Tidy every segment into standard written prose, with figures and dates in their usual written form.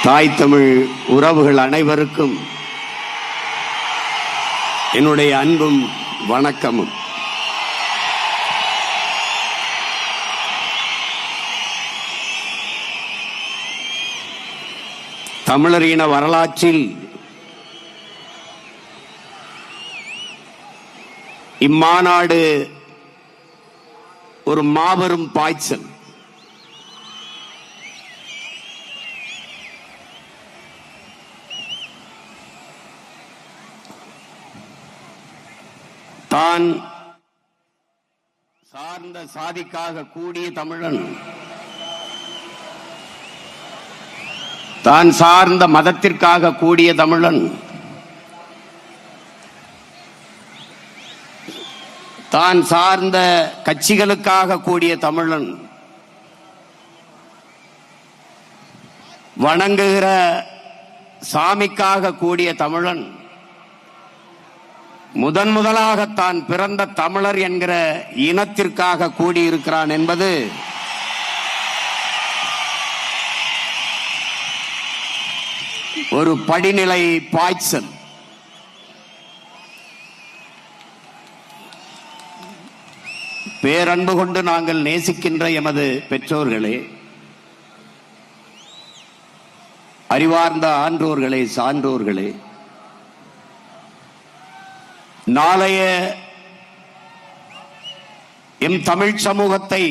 தாய் தமிழ் உறவுகள் அனைவருக்கும் என்னுடைய அன்பும் வணக்கமும். தமிழர் இன வரலாற்றில் இம்மாநாடு ஒரு மாபெரும் பாய்ச்சல். தான் சார்ந்த சாதிக்காக கூடிய தமிழன், தான் சார்ந்த மதத்திற்காக கூடிய தமிழன், தான் சார்ந்த கட்சிகளுக்காக கூடிய தமிழன், வணங்குகிற சாமிக்காக கூடிய தமிழன், முதலாக தான் பிறந்த தமிழர் என்கிற இனத்திற்காக கூடியிருக்கிறான் என்பது ஒரு படிநிலை பாய்ச்சல். பேரன்பு கொண்டு நாங்கள் நேசிக்கின்ற எமது பெற்றோர்களே, அறிவார்ந்த ஆன்றோர்களே, சான்றோர்களே, நாளைய எம் தமிழ் சமூகத்தை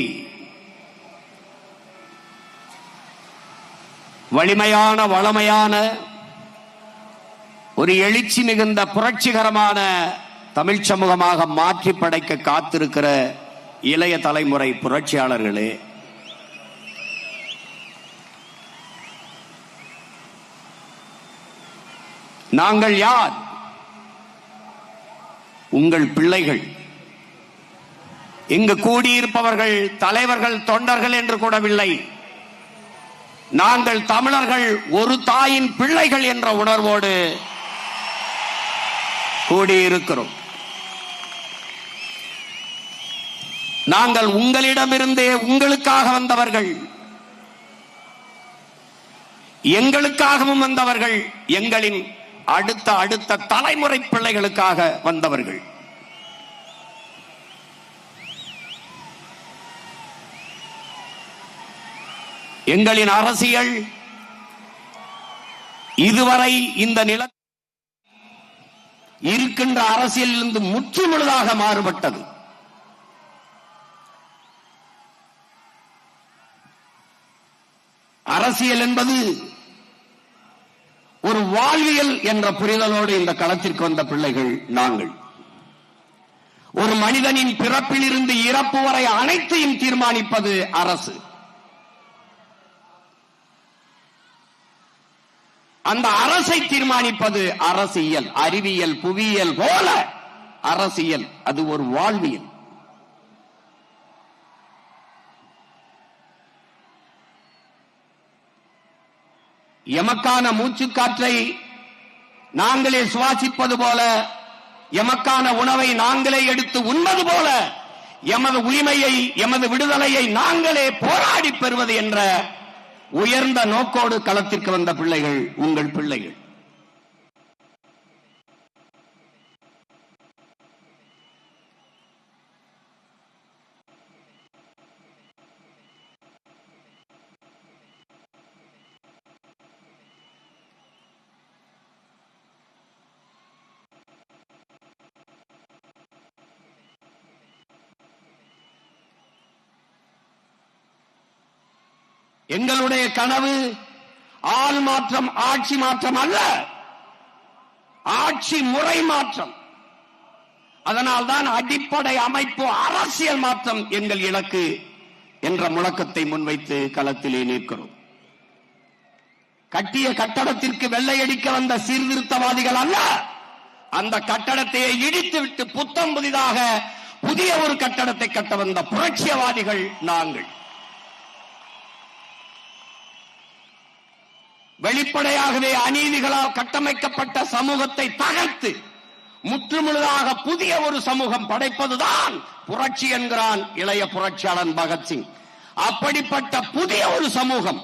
வலிமையான வளமையான ஒரு எழுச்சி மிகுந்த புரட்சிகரமான தமிழ் சமூகமாக மாற்றி படைக்க காத்திருக்கிற இளைய தலைமுறை புரட்சியாளர்களே, நாங்கள் யார்? உங்கள் பிள்ளைகள். இங்கு கூடியிருப்பவர்கள் தலைவர்கள், தொண்டர்கள் என்று கூடவில்லை. நாங்கள் தமிழர்கள் ஒரு தாயின் பிள்ளைகள் என்ற உணர்வோடு கூடியிருக்கிறோம். நாங்கள் உங்களிடமிருந்தே உங்களுக்காக வந்தவர்கள், எங்களுக்காகவும் வந்தவர்கள், எங்களின் அடுத்த தலைமுறை பிள்ளைகளுக்காக வந்தவர்கள். எங்களின் அரசியல் இதுவரை இந்த நில இருக்கின்ற அரசியலிலிருந்து முற்றுமுழுதாக மாறுபட்டது. அரசியல் என்பது ஒரு வாழ்வியல் என்ற புரிதலோடு இந்த களத்திற்கு வந்த பிள்ளைகள் நாங்கள். ஒரு மனிதனின் பிறப்பிலிருந்து இறப்பு வரை அனைத்தையும் தீர்மானிப்பது அரசு. அந்த அரசை தீர்மானிப்பது அரசியல். அறிவியல், புவியியல் போல அரசியல் அது ஒரு வாழ்வியல். எமக்கான மூச்சுக்காற்றை நாங்களே சுவாசிப்பது போல, எமக்கான உணவை நாங்களே எடுத்து உண்பது போல, எமது உரிமையை, எமது விடுதலையை நாங்களே போராடி பெறுவது என்ற உயர்ந்த நோக்கோடு களத்திற்கு வந்த பிள்ளைகள் உங்கள் பிள்ளைகள். எங்களுடைய கனவு ஆள் மாற்றம், ஆட்சி மாற்றம் அல்ல, ஆட்சி முறை மாற்றம். அதனால்தான் அடிப்படை அமைப்பு அரசியல் மாற்றம் எங்கள் இலக்கு என்ற முழக்கத்தை முன்வைத்து களத்திலே நிற்கிறோம். கட்டிய கட்டடத்திற்கு வெள்ளையடிக்க வந்த சீர்திருத்தவாதிகள் அல்ல, அந்த கட்டடத்தை இடித்துவிட்டு புத்தம் புதிதாக புதிய ஒரு கட்டடத்தை கட்ட வந்த புரட்சியவாதிகள் நாங்கள். வெளிப்படையாகவே அநீதிகளால் கட்டமைக்கப்பட்ட சமூகத்தை தகர்த்து முற்றுமுழுதாக புதிய ஒரு சமூகம் படைப்பதுதான் புரட்சி என்கிறான் இளைய புரட்சியாளன் பகத்சிங். அப்படிப்பட்ட புதிய ஒரு சமூகம்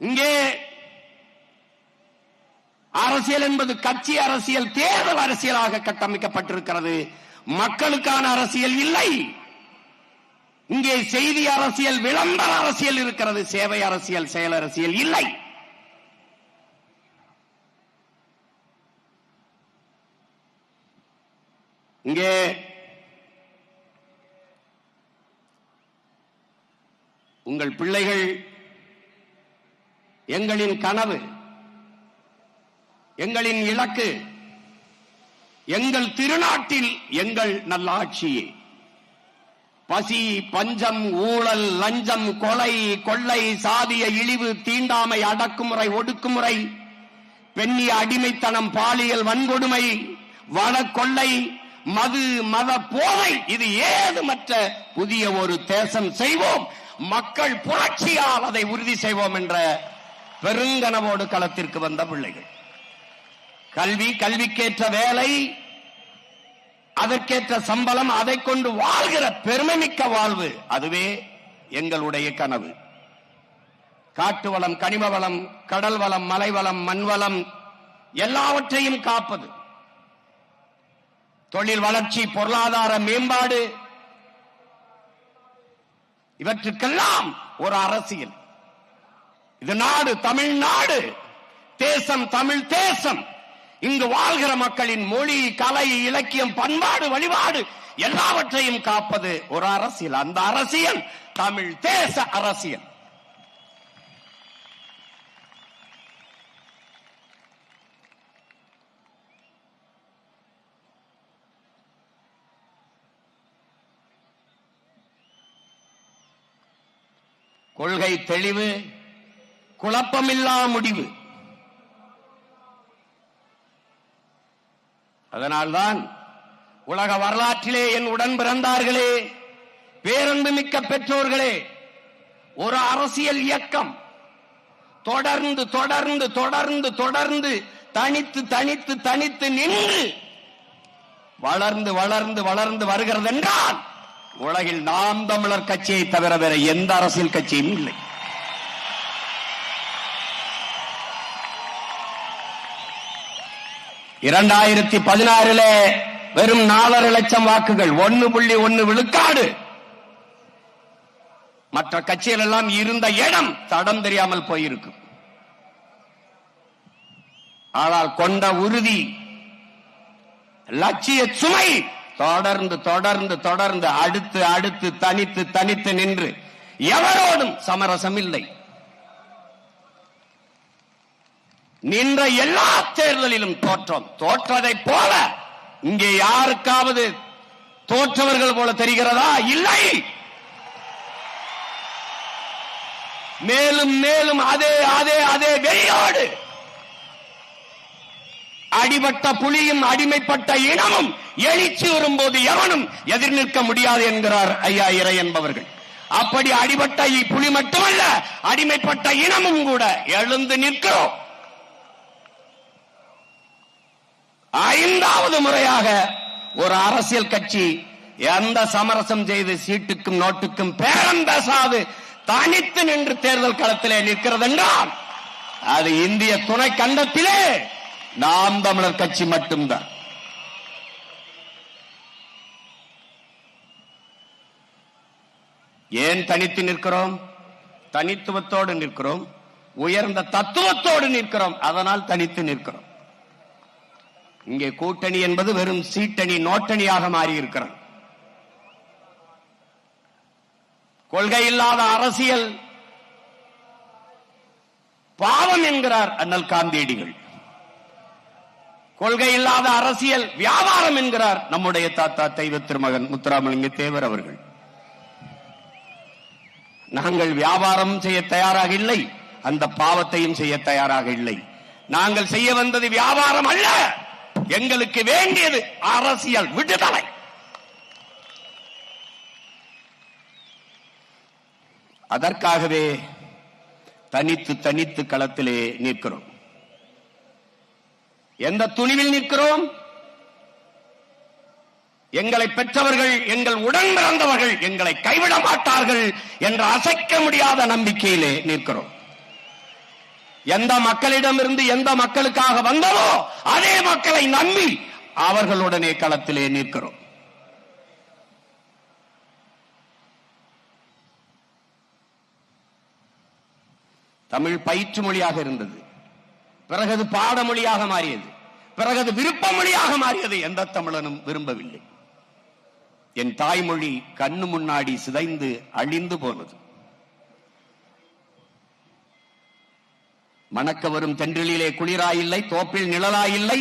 இங்கே அரசியல் என்பது கட்சி அரசியல், தேர்தல் அரசியலாக கட்டமைக்கப்பட்டிருக்கிறது. மக்களுக்கான அரசியல் இல்லை. இங்கே செய்தி அரசியல், விளம்பர அரசியல் இருக்கிறது. சேவை அரசியல், செயல் அரசியல் இல்லை. இங்கே உங்கள் பிள்ளைகள் எங்களின் கனவு, எங்களின் இலக்கு, எங்கள் திருநாட்டில் எங்கள் நல்லாட்சியே. பசி, பஞ்சம், ஊழல், லஞ்சம், கொலை, கொள்ளை, சாதிய இழிவு, தீண்டாமை, அடக்குமுறை, ஒடுக்குமுறை, பெண்ணிய அடிமைத்தனம், பாலியல் வன்கொடுமை, வன கொள்ளை, மது, மத போதை, இது ஏதுமற்ற புதிய ஒரு தேசம் செய்வோம், மக்கள் புரட்சியால் அதை உறுதி செய்வோம் என்ற பெருங்கனவோடு களத்திற்கு வந்த பிள்ளைகள். கல்வி, கல்விக்கேற்ற வேலை, அதற்கேற்ற சம்பளம், அதை கொண்டு வாழ்கிற பெருமைமிக்க வாழ்வு, அதுவே எங்களுடைய கனவு. காட்டு வளம், கனிம வளம், கடல் வளம், மலை வளம், மண் வளம் எல்லாவற்றையும் காப்பது, தொழில் வளர்ச்சி, பொருளாதார மேம்பாடு, இவற்றுக்கெல்லாம் ஒரு அரசியல். இது நாடு, தமிழ்நாடு, தேசம் தமிழ் தேசம். இங்கு வாழ்கிற மக்களின் மொழி, கலை, இலக்கியம், பண்பாடு, வழிபாடு எல்லாவற்றையும் காப்பது ஒரு அரசியல். அந்த அரசியல் தமிழ் தேச அரசியல். கொள்கை தெளிவு, குழப்பமில்லா முடிவு. அதனால்தான் உலக வரலாற்றிலே என் உடன் பிறந்தார்களே, பேரன்பு மிக்க பெற்றோர்களே, ஒரு அரசியல் இயக்கம் தொடர்ந்து தொடர்ந்து தொடர்ந்து தொடர்ந்து தனித்து தனித்து தனித்து நின்று வளர்ந்து வளர்ந்து வளர்ந்து வருகிறது என்றால் உலகில் நாம் தமிழர் கட்சியை தவிர வேற எந்த அரசியல் கட்சியும் இல்லை. இரண்டாயிரத்தி 16 வெறும் 4.5 லட்சம் வாக்குகள், 1.1 விழுக்காடு. மற்ற கட்சிகள் எல்லாம் இருந்த இடம் தடம் தெரியாமல் போயிருக்கும். ஆனால் கொண்ட உறுதி, லட்சிய சுமை தொடர்ந்து தொடர்ந்து தொடர்ந்து அடுத்து அடுத்து தனித்து தனித்து நின்று எவரோடும் சமரசம் இல்லை. நின்ற எல்லா தேர்தலிலும் தோற்றோம். தோற்றதை போல இங்கே யாருக்காவது தோற்றவர்கள் போல தெரிகிறதா? இல்லை. மேலும் மேலும் அதே அதே அதே வெறியோடு அடிபட்ட புலியும் அடிமைப்பட்ட இனமும் எழுச்சி வரும்போது எவனும் எதிர் நிற்க முடியாது என்கிறார் ஐயா இறை என்பவர்கள். அப்படி அடிபட்ட புலி மட்டுமல்ல, அடிமைப்பட்ட இனமும் கூட எழுந்து நிற்கிறோம். 5வது முறையாக ஒரு அரசியல் கட்சி எந்த சமரசம் செய்து சீட்டுக்கும் நோட்டுக்கும் பேரம் பேசாது தனித்து நின்று தேர்தல் களத்திலே நிற்கிறது என்றால் அது இந்திய துணை கண்டத்திலே நாம் தமிழர் கட்சி மட்டும்தான். ஏன் தனித்து நிற்கிறோம்? தனித்துவத்தோடு நிற்கிறோம், உயர்ந்த தத்துவத்தோடு நிற்கிறோம். அதனால் தனித்து நிற்கிறோம். இங்கே கூட்டணி என்பது வெறும் சீட்டணி, நோட்டணியாக மாறி இருக்கிறது. கொள்கை இல்லாத அரசியல் பாவம் என்கிறார் அண்ணல் காந்தியடிகள். கொள்கை இல்லாத அரசியல் வியாபாரம் என்கிறார் நம்முடைய தாத்தா தெய்வ திருமகன் முத்துராமலிங்க தேவர் அவர்கள். நாங்கள் வியாபாரம் செய்ய தயாராக இல்லை, அந்த பாவத்தையும் செய்ய தயாராக இல்லை. நாங்கள் செய்ய வந்தது வியாபாரம் அல்ல, எங்களுக்கு வேண்டியது அரசியல் விடுதலை. அதற்காகவே தனித்து தனித்து களத்திலே நிற்கிறோம். எந்த துணிவில் நிற்கிறோம்? எங்களை பெற்றவர்கள், எங்கள் உடன் பிறந்தவர்கள் எங்களை கைவிட மாட்டார்கள் என்ற அசைக்க முடியாத நம்பிக்கையிலே நிற்கிறோம். எந்த மக்களிடமிருந்து எந்த மக்களுக்காக வந்ததோ அதே மக்களை நம்பி அவர்களுடனே களத்திலே நிற்கிறோம். தமிழ் பயிற்று மொழியாக இருந்தது, பிறகு அது பாடமொழியாக மாறியது, பிறகு அது விருப்ப மொழியாக மாறியது. எந்த தமிழனும் விரும்பவில்லை. என் தாய்மொழி கண்ணு முன்னாடி சிதைந்து அழிந்து போனது. மணக்க வரும் தென்றலிலே குளிராயில்லை, தோப்பில் நிழலாயில்லை,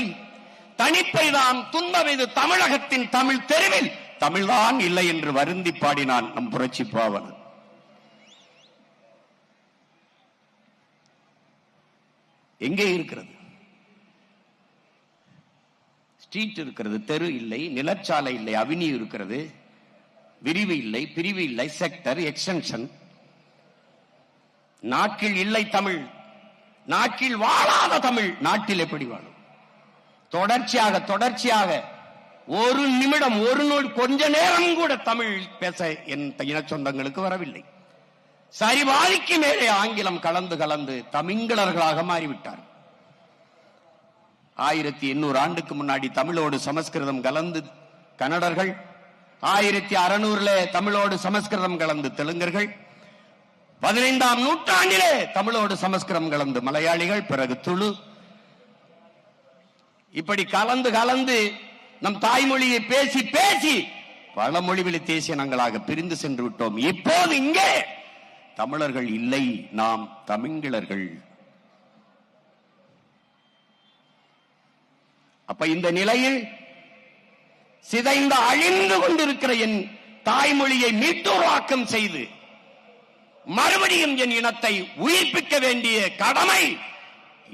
தனிப்பைதான் துன்பம். இது தமிழகத்தின் தமிழ் தெருவில் தமிழ்தான் இல்லை என்று வருந்தி பாடினான் நம் புரட்சி பாவலன். எங்கே இருக்கிறது? ஸ்ட்ரீட் இருக்கிறது, தெரு இல்லை, நிலச்சாலை இல்லை, அவென்யூ இருக்கிறது, விரிவு இல்லை, பிரிவு இல்லை, செக்டர், எக்ஸ்டென்ஷன். நாட்டில் இல்லை தமிழ், நாட்டில் வாழாத தமிழ் நாட்டில் எப்படி வாழும்? தொடர்ச்சியாக தொடர்ச்சியாக ஒரு நிமிடம், ஒரு நொடி, கொஞ்ச நேரம் கூட தமிழ் பேச என் இன சொந்தங்களுக்கு வரவில்லை. சரிபாதிக்கு மேலே ஆங்கிலம் கலந்து கலந்து தமிழர்களாக மாறிவிட்டார். 1800 ஆண்டுக்கு முன்னாடி தமிழோடு சமஸ்கிருதம் கலந்து கன்னடர்கள், 1600 தமிழோடு சமஸ்கிருதம் கலந்து தெலுங்கர்கள், 15ஆம் நூற்றாண்டிலே தமிழோடு சமஸ்கிருதம் கலந்து மலையாளிகள், பிறகு துளு. இப்படி கலந்து கலந்து நம் தாய்மொழியை பேசி பேசி பல மொழிவெளி தேசியனங்களாக பிரிந்து சென்று விட்டோம். இப்போது இங்கே தமிழர்கள் இல்லை, நாம் தமிழர்கள். அப்ப இந்த நிலையில் சிதைந்த அழிந்து கொண்டிருக்கிற என் தாய்மொழியை மீட்டுருவாக்கம் செய்து மறுபடியும் என் இனத்தை உயிர்ப்பிக்க வேண்டிய கடமை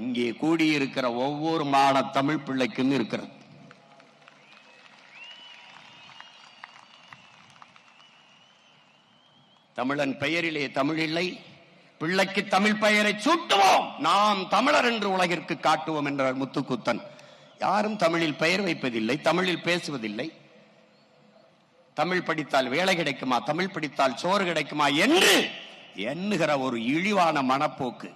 இங்கே கூடியிருக்கிற ஒவ்வொரு மாண தமிழ் பிள்ளைக்கும் இருக்கிறது. தமிழன் பெயரிலே தமிழ் இல்லை, பிள்ளைக்கு தமிழ் பெயரை சூட்டுவோம், நாம் தமிழர் என்று உலகிற்கு காட்டுவோம் என்றார் முத்துக்குத்தன். யாரும் தமிழில் பெயர் வைப்பதில்லை, தமிழில் பேசுவதில்லை. தமிழ் படித்தால் வேலை கிடைக்குமா, தமிழ் படித்தால் சோறு கிடைக்குமா என்று எண்ணுகிற ஒரு இழிவான மனப்போக்கு.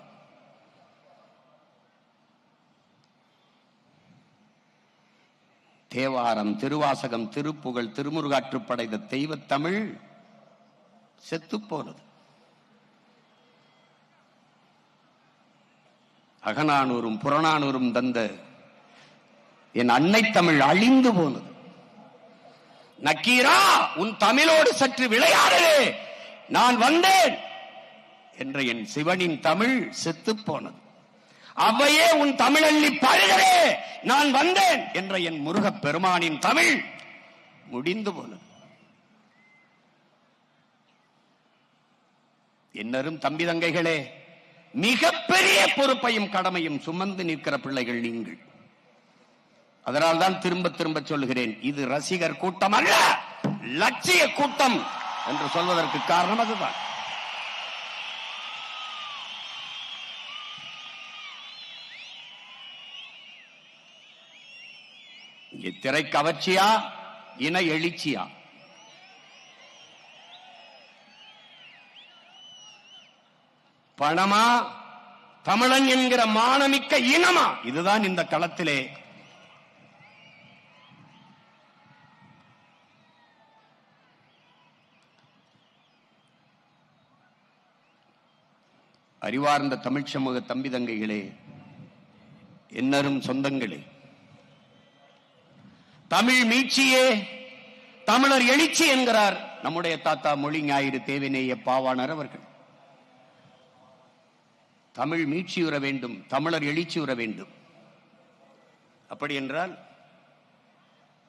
தேவாரம், திருவாசகம், திருப்புகழ், திருமுருகாற்றுப்படைத்த தெய்வ தமிழ் செத்து போனது. அகநானூரும் புறநானூரும் தந்த என் அன்னை தமிழ் அழிந்து போனது. நக்கீரா, உன் தமிழோடு சற்று விளையாடவே நான் வந்தேன் என்ற என் சிவனின் தமிழ் செத்து போனது. அவையே உன் தமிழள்ளி பழுகவே நான் வந்தேன் என்ற என் முருகப் பெருமானின் தமிழ் முடிந்து போனது. என்னரும் தம்பி தங்கைகளே, மிகப்பெரிய பொறுப்பையும் கடமையும் சுமந்து நிற்கிற பிள்ளைகள் நீங்கள். அதனால்தான் திரும்ப திரும்ப சொல்லுகிறேன், இது ரசிகர் கூட்டம் அல்ல, லட்சிய கூட்டம் என்று சொல்வதற்கு காரணம் அதுதான். திரை கவர்ச்சியா, இன எழுச்சியா? பணமா, தமிழன் என்கிற மானமிக்க இனமா? இதுதான் இந்த களத்திலே அறிவார்ந்த தமிழ் சமூக தம்பி தங்கைகளே, என்னரும் சொந்தங்களே, தமிழ் மீட்சியே தமிழர் எழுச்சி என்கிறார் நம்முடைய தாத்தா மொழி ஞாயிறு தேவநேய பாவாணர் அவர்கள். தமிழ் மீட்சியுற வேண்டும், தமிழர் எழுச்சியுற வேண்டும். அப்படி என்றால்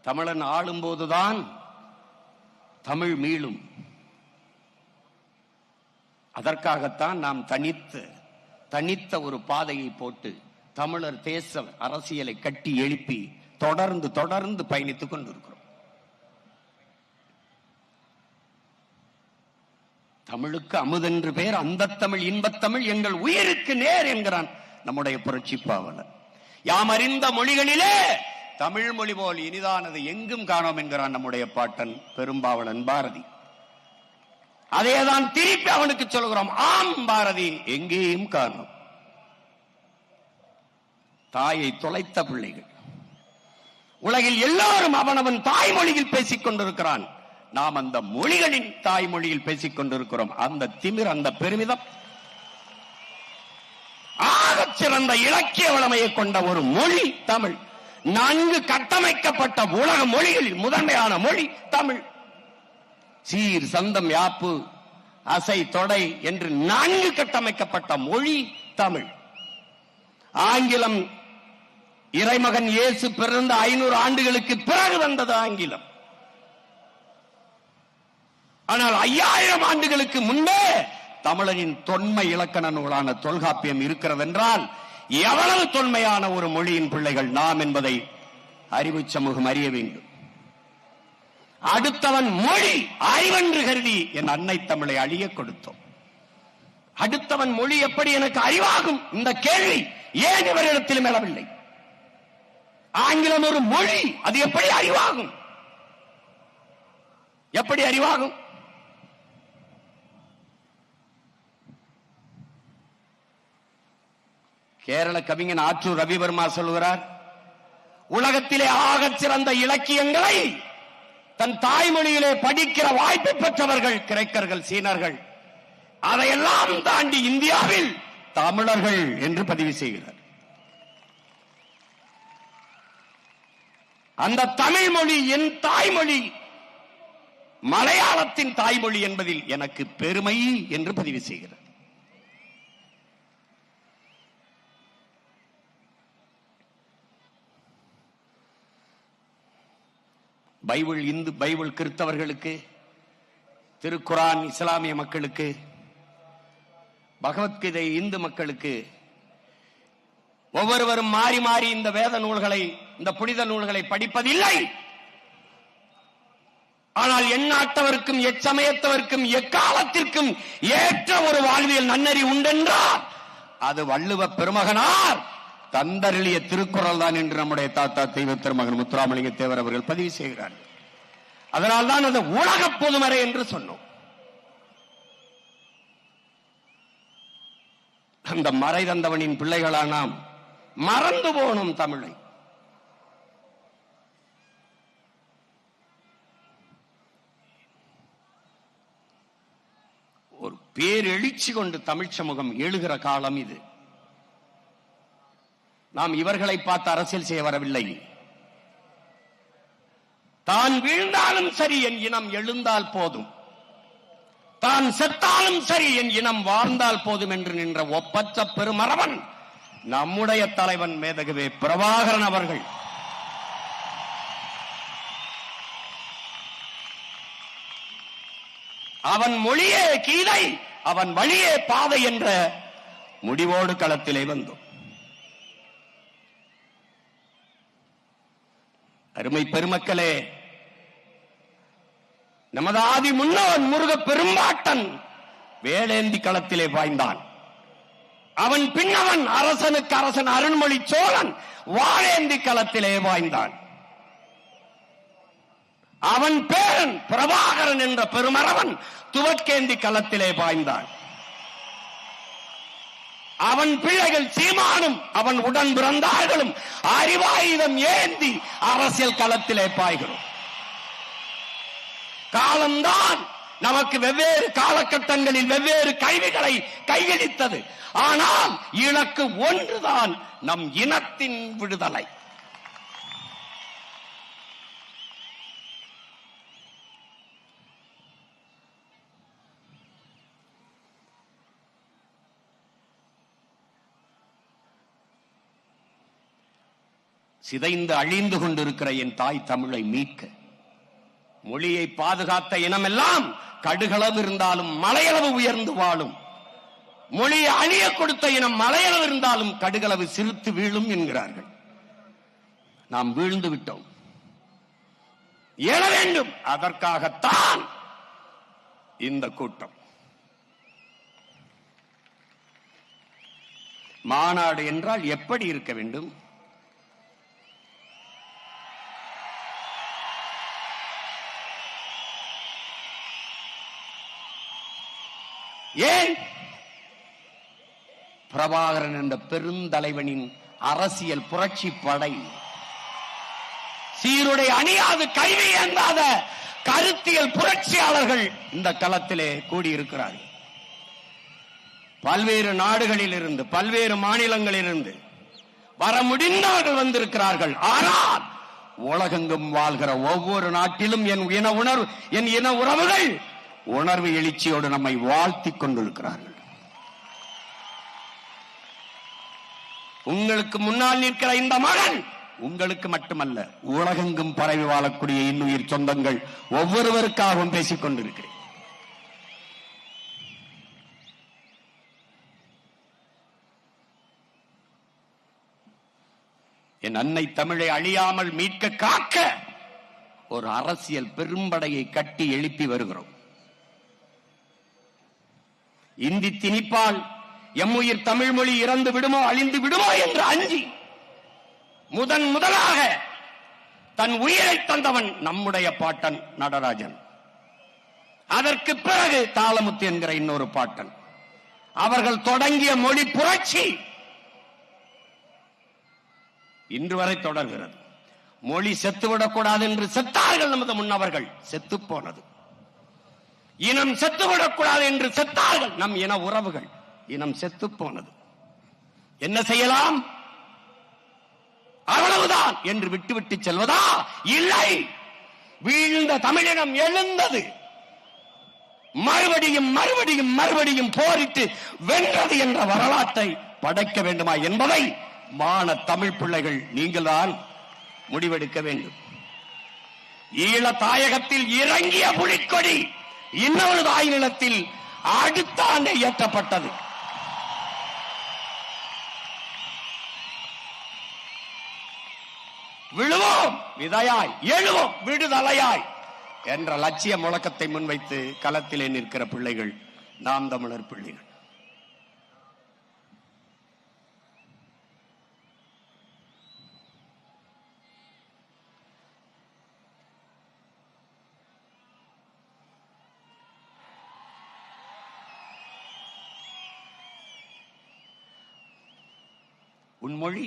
தமிழன் ஆளும்போதுதான் தமிழ் மீளும். அதற்காகத்தான் நாம் தனித்த ஒரு பாதையை போட்டு தமிழர் தேச அரசியலை கட்டி எழுப்பி தொடர்ந்து தொடர்ந்து பயணித்துக் கொண்டிருக்கிறோம். தமிழுக்கு அமுதென்று பேர், அந்த தமிழ் இன்பத்தமிழ் எங்கள் உயிருக்கு நேர் என்கிறான் நம்முடைய புரட்சி பாவலர். யாம் அறிந்த மொழிகளிலே தமிழ் மொழி போல் இனிதானது எங்கும் காணோம் என்கிறான் நம்முடைய பாட்டன் பெரும்பாவலன் பாரதி. அதேதான் திருப்பி அவனுக்கு சொல்கிறோம், ஆம் பாரதி, எங்கேயும் காணோம். தாயை தொலைத்த பிள்ளைகள். உலகில் எல்லாரும் அவனவன் தாய்மொழியில் பேசிக் கொண்டிருக்கிறான். நாம் அந்த மொழிகளின் தாய்மொழியில் பேசிக் கொண்டிருக்கிறோம். அந்த திமிர், அந்த பெருமிதம், ஆகச் சிறந்த இலக்கிய வளமையை கொண்ட ஒரு மொழி தமிழ். நன்கு கட்டமைக்கப்பட்ட உலக மொழிகளில் முதன்மையான மொழி தமிழ். சீர், சந்தம், யாப்பு, அசை, தொடை என்று நன்கு கட்டமைக்கப்பட்ட மொழி தமிழ். ஆங்கிலம் இறைமகன் இயேசு பிறந்த 500 ஆண்டுகளுக்கு பிறகு வந்தது ஆங்கிலம். ஆனால் 5000 ஆண்டுகளுக்கு முன்பே தமிழரின் தொன்மை இலக்கண நூலான தொல்காப்பியம் இருக்கிறது என்றால் எவ்வளவு தொன்மையான ஒரு மொழியின் பிள்ளைகள் நாம் என்பதை அறிவு சமூகம் அறிய வேண்டும். அடுத்தவன் மொழி அறிவென்று கருதி என் அன்னை தமிழை அழிய கொடுத்தோம். அடுத்தவன் மொழி எப்படி எனக்கு அறிவாகும்? இந்த கேள்வி ஏன் இவரிடத்திலும் எழவில்லை? ஆங்கிலம் ஒரு மொழி, அது எப்படி அறிவாகும்? எப்படி அறிவாகும்? கேரள கவிஞன் ஆற்றூர் ரவிவர்மா சொல்கிறார், உலகத்திலே ஆகச் சிறந்த இலக்கியங்களை தன் தாய்மொழியிலே படிக்கிற வாய்ப்பு பெற்றவர்கள் கிரேக்கர்கள், சீனர்கள். அதையெல்லாம் தாண்டி இந்தியாவில் தமிழர்கள் என்று பதிவு செய்கிறார். அந்த தமிழ் மொழி என் தாய்மொழி, மலையாளத்தின் தாய்மொழி என்பதில் எனக்கு பெருமை என்று பதிவு செய்கிறார். பைபிள் இந்து, பைபிள் கிறிஸ்தவர்களுக்கு, திருக்குரான் இஸ்லாமிய மக்களுக்கு, பகவத்கீதை இந்து மக்களுக்கு, ஒவ்வொருவரும் மாறி மாறி இந்த வேத நூல்களை, இந்த புனித நூல்களை படிப்பதில்லை. ஆனால் எந்நாட்டவருக்கும் எச்சமயத்தவருக்கும் எக்காலத்திற்கும் ஏற்ற ஒரு வாழ்வியல் நன்னறி உண்டென்றால் அது வள்ளுவ பெருமகனார் தந்தருளிய திருக்குறள் தான் என்று நம்முடைய தாத்தா தெய்வ திருமகன் முத்துராமலிங்க தேவர் அவர்கள் பதிவு செய்கிறார். அதனால்தான் அது உலக பொதுமறை என்று சொன்னோம். அந்த மறை தந்தவனின் பிள்ளைகளா நாம் மறந்து போனோம் தமிழை. ஒரு பேரெழுச்சி கொண்டு தமிழ் சமூகம் எழுகிற காலம் இது. நாம் இவர்களை பார்த்து அரசியல் செய்ய வரவில்லை. தான் வீழ்ந்தாலும் சரி என் இனம் எழுந்தால் போதும், தான் செத்தாலும் சரி என் இனம் வாழ்ந்தால் போதும் என்று நின்ற ஒப்பற்ற பெருமரவன் நம்முடைய தலைவன் மேதகவே பிரபாகரன் அவர்கள். அவன் மொழியே கீதை, அவன் வழியே பாதை என்ற முடிவோடு களத்திலே வந்தோம். அருமை பெருமக்களே, நமது ஆதி முன்னோன் முருக பெரும்பாட்டன் வேலேந்தி களத்திலே பாய்ந்தான். அவன் பின்னவன் அரசனுக்கு அரசன் அருண்மொழி சோழன் வாழேந்தி களத்திலே பாய்ந்தான். அவன் பேரன் பிரபாகரன் என்ற பெருமரவன் துவக்கேந்தி களத்திலே பாய்ந்தான். அவன் பிள்ளைகள் சீமானும் அவன் உடன் பிறந்தார்களும் அறிவாயுதம் ஏந்தி அரசியல் களத்திலே பாய்கிறோம். காலம்தான் நமக்கு வெவ்வேறு காலகட்டங்களில் வெவ்வேறு கல்விகளை கையளித்தது. ஆனால் இலக்கு ஒன்றுதான், நம் இனத்தின் விடுதலை. சிதைந்து அழிந்து கொண்டிருக்கிற என் தாய் தமிழை மீட்க, மொழியை பாதுகாத்த இனமெல்லாம் கடுகளவு இருந்தாலும் மலையளவு உயர்ந்து வாழும். மொழியை அழிய கொடுத்த இனம் மலையளவு இருந்தாலும் கடுகளவு சிரித்து வீழும் என்கிறார்கள். நாம் வீழ்ந்து விட்டோம், எழ வேண்டும். அதற்காகத்தான் இந்த கூட்டம். மாநாடு என்றால் எப்படி இருக்க வேண்டும்? ஏன் பிரபாகரன் என்ற பெருந்தலைவனின் அரசியல் புரட்சி படை, சீருடை அணியாது கைவி ஏந்தாத கருத்தியல் புரட்சியாளர்கள் இந்த களத்திலே கூடியிருக்கிறார்கள். பல்வேறு நாடுகளில் இருந்து, பல்வேறு மாநிலங்களில் இருந்து வர முடிந்தவர்கள் வந்திருக்கிறார்கள். ஆனால் உலகெங்கும் வாழ்கிற ஒவ்வொரு நாட்டிலும் என் இன உறவுகள் உணர்வு எழுச்சியோடு நம்மை வாழ்த்திக் கொண்டிருக்கிறார்கள். உங்களுக்கு முன்னால் நிற்கிற இந்த மகன் உங்களுக்கு மட்டுமல்ல, உலகெங்கும் பரவி வாழக்கூடிய இன்னுயிர் சொந்தங்கள் ஒவ்வொருவருக்காகவும் பேசிக் கொண்டிருக்கிறேன். என் அன்னை தமிழை அழியாமல் மீட்க காக்க ஒரு அரசியல் பெரும்படையை கட்டி எழுப்பி வருகிறோம். இந்தி திணிப்பால் எம்முயிர் தமிழ் மொழி இறந்து விடுமோ, அழிந்து விடுமோ என்று அஞ்சி முதலாக தன் உயிரை தந்தவன் நம்முடைய பாட்டன் நடராஜன். அதற்கு பிறகு தாளமுத்து என்கிற இன்னொரு பாட்டன். அவர்கள் தொடங்கிய மொழி புரட்சி இன்று வரை தொடர்கிறது. மொழி செத்துவிடக்கூடாது என்று செத்தார்கள் நமது முன்னவர்கள், செத்து போனது. இனம் செத்துவிடக்கூடாது என்று செத்தார்கள் நம் இன உறவுகள், இனம் செத்து போனது. என்ன செய்யலாம்? அவ்வளவுதான் என்று விட்டுவிட்டு செல்வதா? இல்லை, வீழ்ந்த தமிழினம் எழுந்தது, மறுபடியும் மறுபடியும் மறுபடியும் போரிட்டு வென்றது என்ற வரலாற்றை படைக்க வேண்டுமா என்பதை மான தமிழ் பிள்ளைகள் நீங்கள்தான் முடிவெடுக்க வேண்டும். ஈழ தாயகத்தில் இறங்கிய புலிக்கொடி இன்னொரு தாய் நிலத்தில் அடுத்த ஆண்டே ஏற்றப்பட்டது. விழுவோம் விதையாய், எழுவோம் விடுதலையாய் என்ற லட்சிய முழக்கத்தை முன்வைத்து களத்திலே நிற்கிற பிள்ளைகள் நாம் தமிழர் பிள்ளைகள். உன் மொழி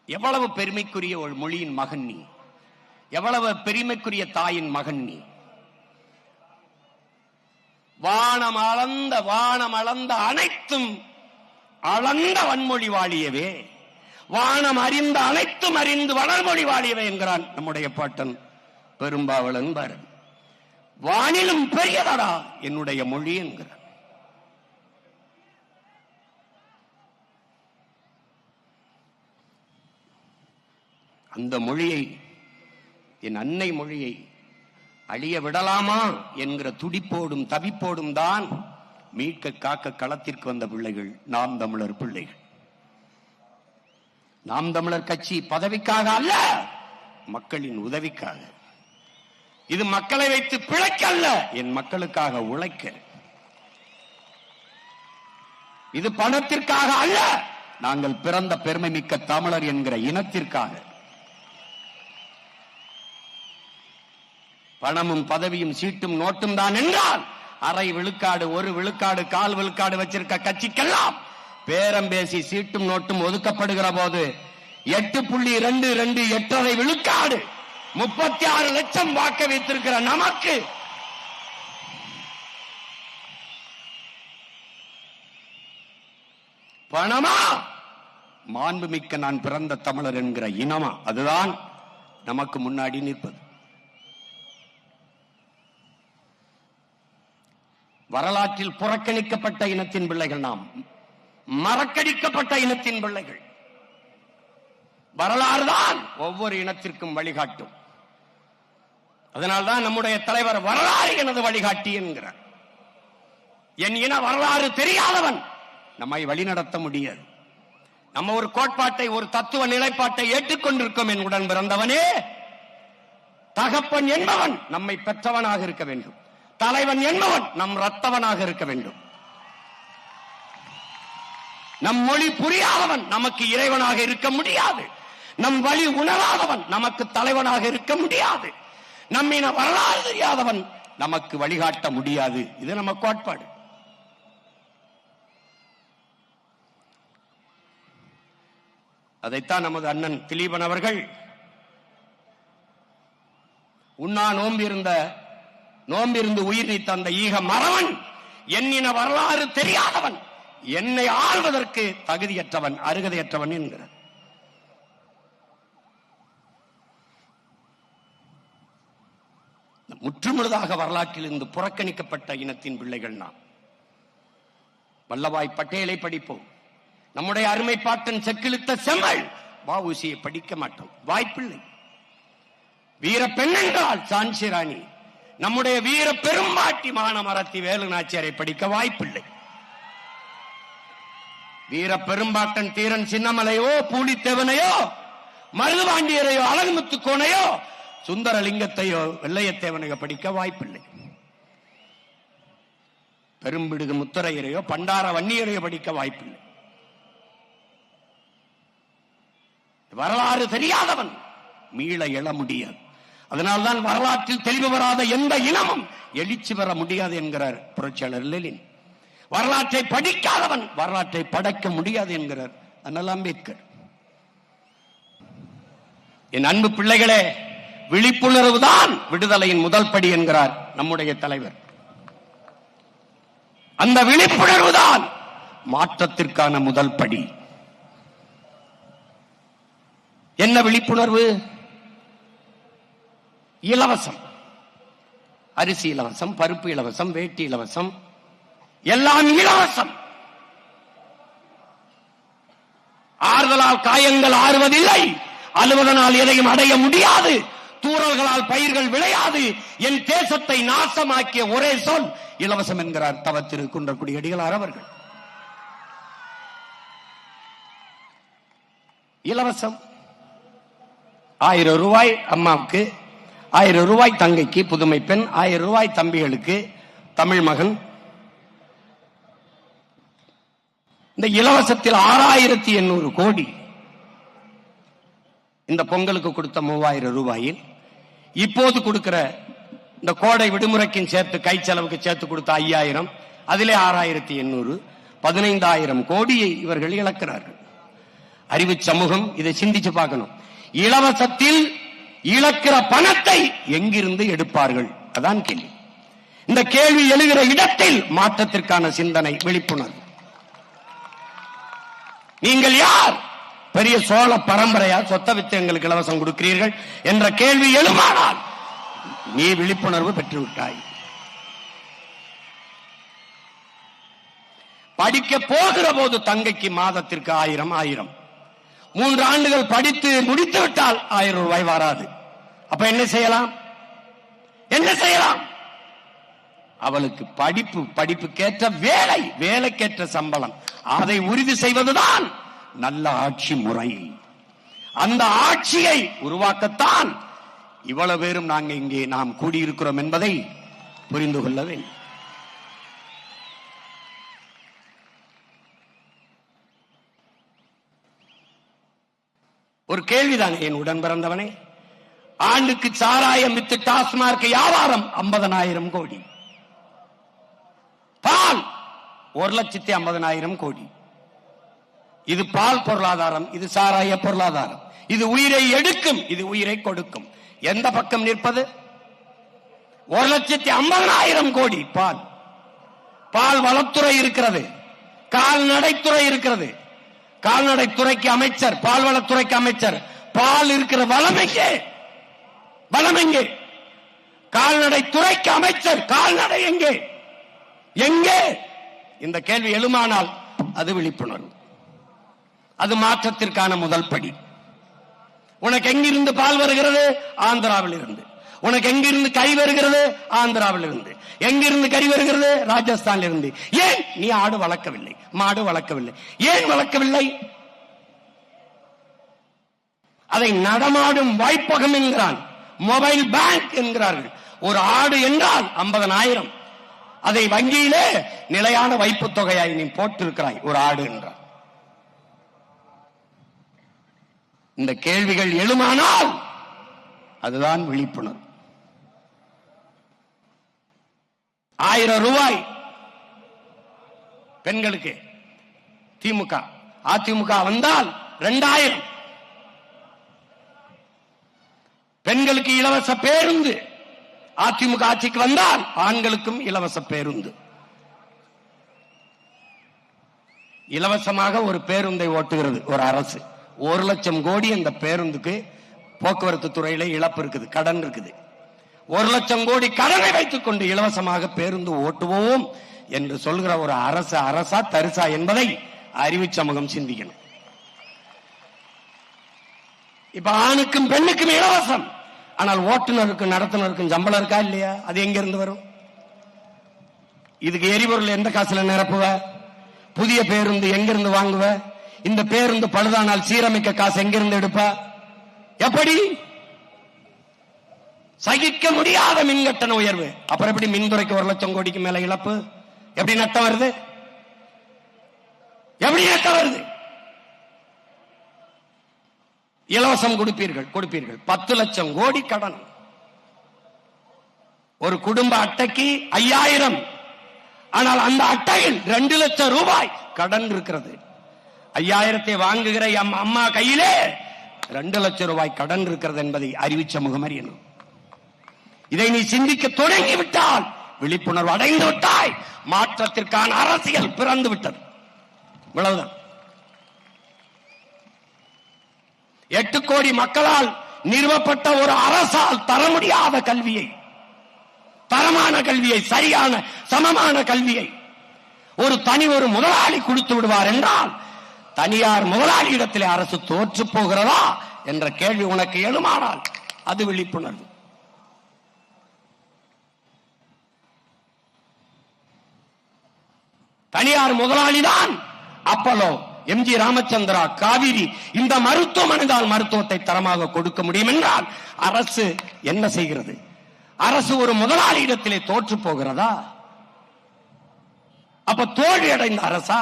எவ்வளவு பெருமைக்குரிய ஒரு மொழியின் மகன் நீ, எவ்வளவு பெருமைக்குரிய தாயின் மகன் நீ. வானம் அளந்த அனைத்தும் அளந்த வன்மொழி வாழியவே, வானம் அறிந்த அனைத்தும் அறிந்து வளர்மொழி வாழியவே என்கிறான் நம்முடைய பாட்டன் பெரும்பாவளன் பாரதி. வானிலும் பெரியதடா என்னுடைய மொழி என்கிறான். அந்த மொழியை, என் அன்னை மொழியை அழிய விடலாமா என்கிற துடிப்போடும் தவிப்போடும் தான் மீட்க காக்க களத்திற்கு வந்த பிள்ளைகள் நாம் தமிழர் பிள்ளைகள். நாம் தமிழர் கட்சி பதவிக்காக அல்ல, மக்களின் உதவிக்காக. இது மக்களை வைத்து பிழைக்க அல்ல, என் மக்களுக்காக உழைக்க. இது பணத்திற்காக அல்ல, நாங்கள் பிறந்த பெருமை மிக்க தமிழர் என்கிற இனத்திற்காக. பணமும் பதவியும் சீட்டும் நோட்டும் தான் என்றால் அரை விழுக்காடு, ஒரு விழுக்காடு, கால் விழுக்காடு வச்சிருக்க கட்சிக்கெல்லாம் பேரம் பேசி சீட்டும் நோட்டும் ஒதுக்கப்படுகிற போது 8.22 8.5 விழுக்காடு 36 லட்சம் வாக்க வைத்திருக்கிற நமக்கு பணமா? மாண்புமிக்க நான் பிறந்த தமிழர் என்கிற இனமா? அதுதான் நமக்கு முன்னாடி நிற்பது. வரலாற்றில் புறக்கணிக்கப்பட்ட இனத்தின் பிள்ளைகள் நாம், மறக்கடிக்கப்பட்ட இனத்தின் பிள்ளைகள். வரலாறு தான் ஒவ்வொரு இனத்திற்கும் வழிகாட்டும். அதனால்தான் நம்முடைய தலைவர் வரலாறு எனது வழிகாட்டி என்கிறார். என் இன வரலாறு தெரியாதவன் நம்மை வழிநடத்த முடியாது. நம்ம ஒரு கோட்பாட்டை, ஒரு தத்துவ நிலைப்பாட்டை ஏற்றுக்கொண்டிருக்கும். என் உடன் பிறந்தவனே, தகப்பன் என்பவன் நம்மை பெற்றவனாக இருக்க வேண்டும். தலைவன் என்பவன் நம் ரத்தவனாக இருக்க வேண்டும். நம் மொழி புரியாதவன் நமக்கு இறைவனாக இருக்க முடியாது. நம் வழி உணராதவன் நமக்கு தலைவனாக இருக்க முடியாது. நம்மின வரலாறு தெரியாதவன் நமக்கு வழிகாட்ட முடியாது. இது நம்ம கோட்பாடு. அதைத்தான் நமது அண்ணன் திலீபன் அவர்கள் உண்ணா நோம்பிருந்து உயிர் நீத்த அந்த ஈக மறவன் என்னின வரலாறு தெரியாதவன், என்னை ஆள்வதற்கு தகுதியற்றவன், அருகதையற்றவன் என்கிறார். முற்றுமுழுதாக வரலாற்றில் இருந்து புறக்கணிக்கப்பட்ட இனத்தின் பிள்ளைகள் நாம். வல்லபாய் பட்டேலை படிப்போம். நம்முடைய அருமை பாட்டன் செக்கிழுத்த செம்மல் வ.உ.சியை படிக்க மாட்டோம், வாய்ப்பில்லை. வீர பெண் என்றால் சான்சி ராணி, நம்முடைய வீர பெரும்பாட்டி மானமரத்தி வேலு நாச்சியாரை படிக்க வாய்ப்பில்லை. வீர பெரும்பாட்டன் தீரன் சின்னமலையோ, பூலித்தேவனையோ, மருதுபாண்டியரையோ, அழகுமுத்துக்கோனையோ, சுந்தரலிங்கத்தையோ, வெள்ளையத்தேவனையோ படிக்க வாய்ப்பில்லை. பெரும்பிடுகு முத்தரையரையோ, பண்டார வன்னியரையோ படிக்க வாய்ப்பில்லை. வரலாறு தெரியாதவன் மீள எழ முடியாது. அதனால்தான் வரலாற்றில் தெளிவு வராத எந்த இனமும் எழுச்சி பெற முடியாது என்கிறார் புரட்சியாளர் லெனின். வரலாற்றை படிக்காதவன் வரலாற்றை படைக்க முடியாது என்கிறார் அண்ணல் அம்பேத்கர். என் அன்பு பிள்ளைகளே, விழிப்புணர்வு தான் விடுதலையின் முதல் படி என்கிறார் நம்முடைய தலைவர். அந்த விழிப்புணர்வு தான் மாற்றத்திற்கான முதல் படி. என்ன விழிப்புணர்வு? இலவசம், அரிசி இலவசம், பருப்பு இலவசம், வேட்டி இலவசம், எல்லாம் இலவசம். ஆறுதலால் காயங்கள் ஆறுவதில்லை, அழுவதனால் எதையும் அடைய முடியாது, தூறல்களால் பயிர்கள் விளையாது. என் தேசத்தை நாசமாக்கிய ஒரே சொல் இலவசம் என்கிறார் தவ திரு குன்றக்குடி அடிகளார் அவர்கள். இலவசம். 1000 ரூபாய் அம்மாவுக்கு, 1000 ரூபாய் தங்கைக்கு, புதுமை பெண், 1000 ரூபாய் தம்பிகளுக்கு, தமிழ் மகன். இந்த இலவசத்தில் 6800 கோடி இந்த பொங்கலுக்கு கொடுத்த 3000 ரூபாயில் இப்போது கொடுக்கிற இந்த கோடை விடுமுறைக்கு சேர்த்து கை செலவுக்கு சேர்த்து கொடுத்த 5000, அதிலே 6800, 15000 கோடியை இவர்கள் இழக்கிறார்கள். அறிவு சமூகம் இதை சிந்திச்சு பார்க்கணும். இலவசத்தில் இழக்கிற பணத்தை எங்கிருந்து எடுப்பார்கள்? அதான் கேள்வி. இந்த கேள்வி எழுகிற இடத்தில் மாற்றத்திற்கான சிந்தனை, விழிப்புணர்வு. நீங்கள் யார்? பெரிய சோழ பரம்பரையா சொத்த வித்து எங்களுக்கு இலவசம் கொடுக்கிறீர்கள் என்ற கேள்வி எழுமானால் நீ விழிப்புணர்வு பெற்றுவிட்டாய். படிக்க போகிற போது தங்கைக்கு மாதத்திற்கு 1000, 3 ஆண்டுகள் படித்து முடித்து விட்டால் 1000 ரூபாய் வராது. அப்ப என்ன செய்யலாம்? என்ன செய்யலாம்? அவளுக்கு படிப்புக்கேற்ற வேலை, வேலைக்கேற்ற சம்பளம், அதை உறுதி செய்வதுதான் நல்ல ஆட்சி முறை. அந்த ஆட்சியை உருவாக்கத்தான் இவ்வளவு பேரும் நாங்க இங்கே நாம் கூடியிருக்கிறோம் என்பதை புரிந்து கொள்ள வேண்டும். ஒரு கேள்விதான் என் உடன் பிறந்தவனே. ஆண்டுக்கு சாராயம் வித்து டாஸ்மார்க் வியாபாரம் 50,000 கோடி, பால் 1,50,000 கோடி. இது பால் பொருளாதாரம், இது சாராய பொருளாதாரம். இது உயிரை எடுக்கும், இது உயிரை கொடுக்கும். எந்த பக்கம் நிற்பது? 1,50,000 கோடி பால். பால் வளத்துறை இருக்கிறது, கால்நடைத்துறை இருக்கிறது. கால்நடைத்துறைக்கு அமைச்சர், பால்வளத்துறைக்கு அமைச்சர். பால் இருக்கிற வளம் எங்கே? வளம் எங்கே? கால்நடைத்துறைக்கு அமைச்சர், கால்நடை எங்கே? எங்கே? இந்த கேள்வி எழுமானால் அது விழிப்புணர்வு, அது மாற்றத்திற்கான முதல் படி. உனக்கு எங்கிருந்து பால் வருகிறது? ஆந்திராவில் இருந்து. உனக்கு எங்கிருந்து கறி வருகிறது? ஆந்திராவில் இருந்து. எங்கிருந்து கறி வருகிறது? ராஜஸ்தானில் இருந்து. ஏன் நீ ஆடு வளர்க்கவில்லை, மாடு வளர்க்கவில்லை? ஏன் வளர்க்கவில்லை? அதை நடமாடும் வாய்ப்பகம் என்கிறான், மொபைல் பேங்க் என்கிறார்கள். ஒரு ஆடு என்றால் 50,000. அதை வங்கியிலே நிலையான வைப்பு தொகையாய் நீ போட்டிருக்கிறாய் ஒரு ஆடு என்றால். இந்த கேள்விகள் எழுமானால் அதுதான் விழிப்புணர்வு. 1000 ரூபாய் பெண்களுக்கு திமுக, அதிமுக வந்தால் 2000 பெண்களுக்கு இலவச பேருந்து. அதிமுக ஆட்சிக்கு வந்தால் ஆண்களுக்கும் இலவச பேருந்து. இலவசமாக ஒரு பேருந்தை ஓட்டுகிறது ஒரு அரசு. 1 லட்சம் கோடி அந்த பேருந்துக்கு போக்குவரத்து துறையில இழப்பு இருக்குது, கடன் இருக்குது. 1 லட்சம் கோடி கடனை வைத்துக் கொண்டு இலவசமாக பேருந்து ஓட்டுவோம் என்று சொல்கிற ஒரு அரசு அரசா தரிசா என்பதை அறிவு சமூகம் சிந்திக்கணும். இப்ப ஆணுக்கும் பெண்ணுக்கும் இலவசம், ஆனால் ஓட்டுநருக்கும் நடத்துனருக்கும் சம்பளம் இருக்கா இல்லையா? அது எங்க இருந்து வரும்? இதுக்கு எரிபொருள் எந்த காசுல நிரப்புவ? புதிய பேருந்து எங்கிருந்து வாங்குவ? இந்த பேருந்து பழுதானால் சீரமைக்க காசு எங்கிருந்து எடுப்ப? எப்படி? சகிக்க முடியாத மின்கட்டண உயர்வு. அப்புறம் எப்படி மின்துறைக்கு 1 லட்சம் கோடிக்கு மேல இழப்பு? எப்படி நட்டம் வருது? எப்படி நட்டம் வருது? இலவசம் கொடுப்பீர்கள் 10 லட்சம் கோடி கடன். ஒரு குடும்ப அட்டைக்கு 5000, ஆனால் அந்த அட்டையில் 2 லட்சம் ரூபாய் கடன் இருக்கிறது. 5000 வாங்குகிற அம்மா கையிலே 2 லட்சம் ரூபாய் கடன் இருக்கிறது என்பதை அறிவு சமூகம் அறியணும். இதை நீ சிந்திக்க தொடங்கி விட்டால், விழிப்புணர்வு அடைந்து விட்டாய், மாற்றத்திற்கான அரசியல் பிறந்து விட்டது. இவ்வளவுதான். 8 கோடி மக்களால் நிறுவப்பட்ட ஒரு அரசால் தர முடியாத கல்வியை, தரமான கல்வியை, சரியான சமமான கல்வியை ஒரு முதலாளி கொடுத்து விடுவார் என்றால், தனியார் முதலாளியிடத்திலே அரசு தோற்று போகிறதா என்ற கேள்வி உனக்கு எழுமானால் அது விழிப்புணர்வு. தனியார் முதலாளிதான் அப்பலோ, எம்ஜி ராமச்சந்திரா, காவிரி, இந்த மருத்துவமனை தான் மருத்துவத்தை தரமாக கொடுக்க முடியும் என்றால் அரசு என்ன செய்கிறது? அரசு ஒரு முதலாளியிடத்திலே தோற்று போகிறதா? அப்ப தோல்வி அடைந்த அரசா?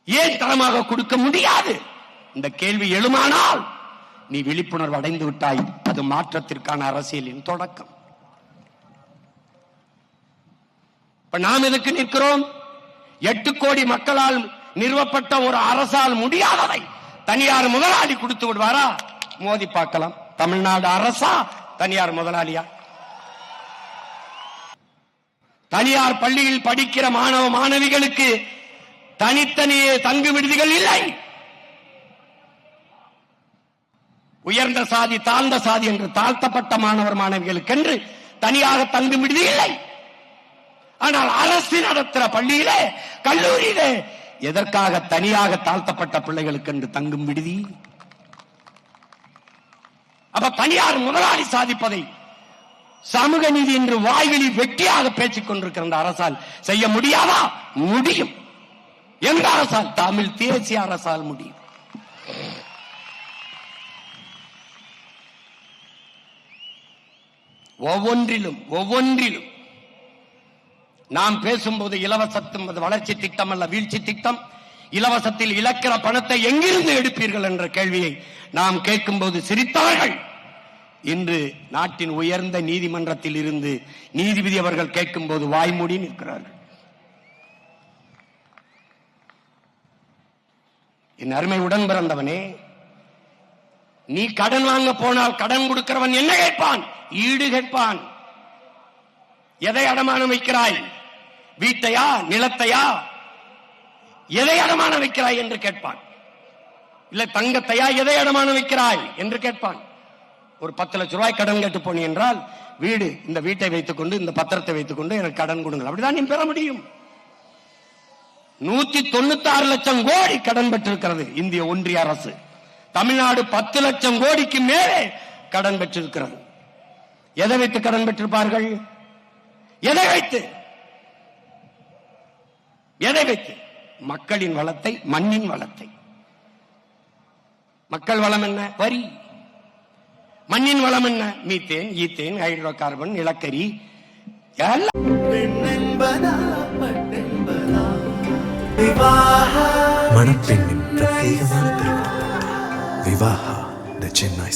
ஏன் தரமாக கொடுக்க முடியாது? இந்த கேள்வி எழுமானால் நீ விழிப்புணர்வு அடைந்து விட்டாய். அது மாற்றத்திற்கான அரசியலின் தொடக்கம். நாம் எதுக்கு நிற்கிறோம்? 8 கோடி மக்களால் நிறுவப்பட்ட ஒரு அரசால் முடியாததை தனியார் முதலாளி கொடுத்து விடுவாரா? மோதி பார்க்கலாம். தமிழ்நாடு அரசா தனியார் முதலாளியா? தனியார் பள்ளியில் படிக்கிற மாணவ மாணவிகளுக்கு தனித்தனியே தங்கு விடுதிகள் இல்லை. உயர்ந்த சாதி தாழ்ந்த சாதி என்று தாழ்த்தப்பட்ட மாணவர் மாணவிகளுக்கு என்று தனியாக தங்கு விடுதி இல்லை. ஆனால் அரசு நடத்துற பள்ளியிலே, கல்லூரியிலே எதற்காக தனியாக தாழ்த்தப்பட்ட பிள்ளைகளுக்கு என்று தங்கும் விடுதி? அப்ப தனியார் முதலாளி சாதிப்பதை சமூக நீதி என்று வாய்களில் வெட்டியாக பேசிக் கொண்டிருக்கிற அந்த அரசால் செய்ய முடியாதா? முடியும். எந்த அரசால்? தமிழ் தேசிய அரசால் முடியும். ஒவ்வொன்றிலும் நாம் பேசும்போது இலவசத்தும் வளர்ச்சி திட்டம் அல்ல, வீழ்ச்சி திட்டம். இலவசத்தில் இழக்கிற பணத்தை எங்கிருந்து எடுப்பீர்கள் என்ற கேள்வியை நாம் கேட்கும்போது சிரித்தார்கள். இன்று நாட்டின் உயர்ந்த நீதிமன்றத்தில் இருந்து நீதிபதி அவர்கள் கேட்கும்போது வாய்மூடி நிற்கிறார்கள். என் அருமை உடன் பிறந்தவனே, நீ கடன் வாங்க போனால் கடன் கொடுக்கிறவன் என்ன கேட்பான்? ஈடு கேட்பான். எதை அடமானம் வைக்கிறாய்? வீட்டையா, நிலத்தையா? எதை அடமானம் வைக்கிறாய் என்று கேட்பான். இல்ல தங்கத்தையா, எதை அடமானம் வைக்கிறாய் என்று கேட்பான். ஒரு 10 லட்சம் ரூபாய் கடன் கேட்டு போனி என்றால், வீடு, இந்த வீட்டை வைத்துக் கொண்டு, இந்த பத்திரத்தை வைத்துக் கொண்டு எனக்கு கடன் கொடுங்கள், அப்படிதான் நீ பெற முடியும். 196 லட்சம் கோடி கடன் பெற்றிருக்கிறது இந்திய ஒன்றிய அரசு. தமிழ்நாடு 10 லட்சம் கோடிக்கு மேலே கடன் பெற்றிருக்கிறது. எதை வைத்து கடன் பெற்றிருப்பார்கள்? எதை வைத்து? மக்களின் வளத்தை, மண்ணின் வளத்தை. மக்கள் வளம் என்ன? வரி. மண்ணின் வளம் என்ன? மீத்தேன், ஈத்தேன், ஹைட்ரோ கார்பன், நிலக்கரி. மணப்பெண்ணின் பிரத்யேகமான திருமணம் விவாஹா தி சென்னை